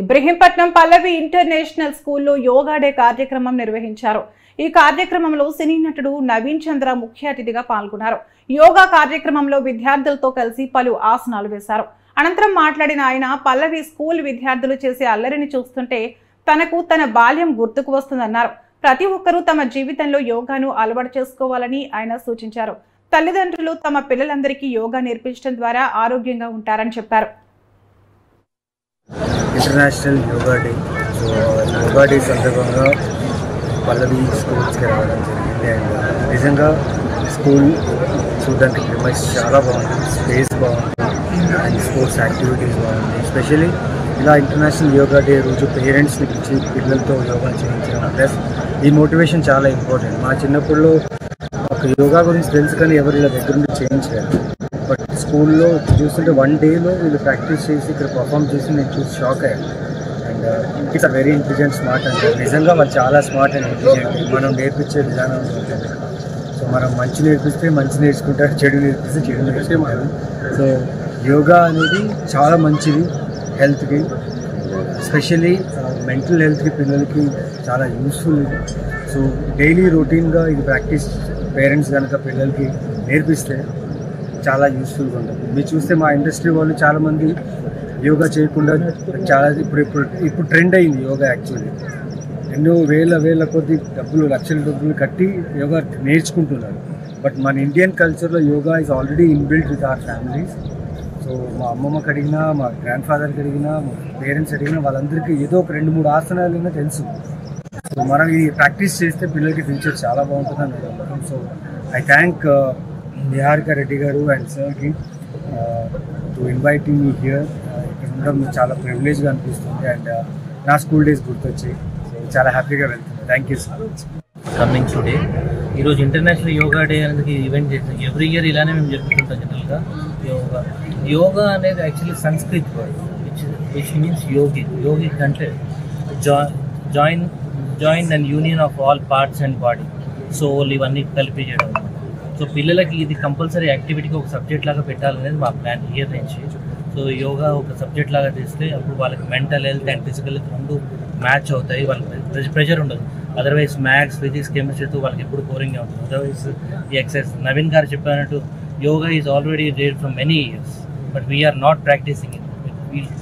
ఇబ్రహీంపట్నం పల్లవి international స్కూల్లో yoga day కార్యక్రమం నిర్వహించారు. ఈ కార్యక్రమంలో సినీ నటుడు నవీన్ చంద్ర ముఖ్య అతిథిగా పాల్గొన్నారు. యోగా కార్యక్రమంలో విద్యార్థులతో కలిసి పలు ఆసనాలు వేశారు. అనంతరం మాట్లాడిన ఆయన పల్లవి స్కూల్ విద్యార్థులు చేసే అల్లరిని చూస్తుంటే తనకు తన బాల్యం గుర్తుకు వస్తుందన్నారు. ప్రతి ఒక్కరూ తమ జీవితంలో యోగాను అలవాటు చేసుకోవాలని ఆయన సూచించారు. తల్లిదండ్రులు తమ పిల్లలందరికీ యోగా నేర్పించడం ద్వారా ఆరోగ్యంగా ఉంటారని చెప్పారు. International yoga day. So yoga day సందర్భంగా పల్లవి స్కూల్స్కి రావడం జరిగింది. అండ్ నిజంగా స్కూల్ చూడడానికి ప్రిమైస్ చాలా బాగుంటుంది, స్పేస్ బాగుంటుంది అండ్ స్పోర్ట్స్ యాక్టివిటీస్ బాగుంది. ఎస్పెషలీ ఇలా ఇంటర్నేషనల్ యోగా డే రోజు పేరెంట్స్ని పిలిచి పిల్లలతో యోగా చేయించడం ప్లస్ ఈ మోటివేషన్ చాలా ఇంపార్టెంట్. మా చిన్నప్పుడులో ఒక యోగా గురించి తెలుసు కానీ ఎవరు ఇలా దగ్గర నుండి చేయించారు. బట్ స్కూల్లో చూస్తుంటే వన్ డేలో వీళ్ళు ప్రాక్టీస్ చేసి ఇక్కడ పర్ఫామ్ చేసి నేను చూసి షాక్ అయ్యాను. And it's a very intelligent smart అంటే నిజంగా వాళ్ళు చాలా స్మార్ట్ అండ్ ఇంటెలిజెంట్. మనం నేర్పించే విధానం ఉంటుంది. సో మనం మంచి నేర్పిస్తే మంచి నేర్చుకుంటారు, చెడు నేర్పిస్తే చెడు నేర్చుకుంటారు. సో యోగా అనేది చాలా మంచిది హెల్త్కి, ఎస్పెషల్లీ మెంటల్ హెల్త్కి, పిల్లలకి చాలా యూస్ఫుల్ ఇది. సో డైలీ రొటీన్గా ఇది ప్రాక్టీస్ పేరెంట్స్ కనుక పిల్లలకి నేర్పిస్తే చాలా యూస్ఫుల్గా ఉంటుంది. మీరు చూస్తే మా ఇండస్ట్రీ వాళ్ళు చాలామంది యోగా చేయకుండా చాలా ఇప్పుడు ట్రెండ్ అయింది యోగా. యాక్చువల్లీ ఎన్నో వేల కొద్ది లక్షల డబ్బులు కట్టి యోగా నేర్చుకుంటున్నారు. బట్ మన ఇండియన్ కల్చర్లో yoga is already inbuilt with our families. So మా అమ్మమ్మకి అడిగినా, మా గ్రాండ్ ఫాదర్కి అడిగినా, మా పేరెంట్స్ అడిగినా వాళ్ళందరికీ ఏదో ఒక 2-3 ఆసనాలు తెలుసు. సో మనం ఈ ప్రాక్టీస్ చేస్తే పిల్లలకి ఫ్యూచర్ చాలా బాగుంటుందని అనుకుంటున్నాం. So I thank Niharika Reddy గారు అండ్ సార్కి టు ఇన్వైటింగ్ మీ హియర్. ఇక్కడ ఉండడం చాలా ప్రివిలేజ్గా అనిపిస్తుంది అండ్ నా స్కూల్ డేస్ గుర్తొచ్చి చాలా హ్యాపీగా వెళ్తున్నాను. Thank you so much. Coming today ఈరోజు ఇంటర్నేషనల్ యోగా డే అనేది ఈవెంట్ చేసాం. ఎవ్రీ ఇయర్ ఇలానే మేము జరుపుకుంటాం. జనరల్గా యోగా అనేది actually Sanskrit word which means yogic అంటే join and union of all parts and body, soul ఇవన్నీ కలిపి చేయడం. సో పిల్లలకి ఇది కంపల్సరీ యాక్టివిటీకి ఒక సబ్జెక్ట్ లాగా పెట్టాలనేది మా ప్లాన్ ఇయర్ నుంచి. సో యోగా ఒక సబ్జెక్ట్ లాగా చేస్తే అప్పుడు వాళ్ళకి mental health and physical health రెండు మ్యాచ్ అవుతాయి. వాళ్ళకి ప్రెషర్ ఉండదు. అదర్వైజ్ మ్యాథ్స్, ఫిజిక్స్, కెమిస్ట్రీతో వాళ్ళకి ఎప్పుడు బోరింగ్గా ఉంటుంది. అదర్వైజ్ ఈ ఎక్సర్సైజ్ నవీన్ గారు చెప్పినట్టు yoga is already there from many years but we are not practising it.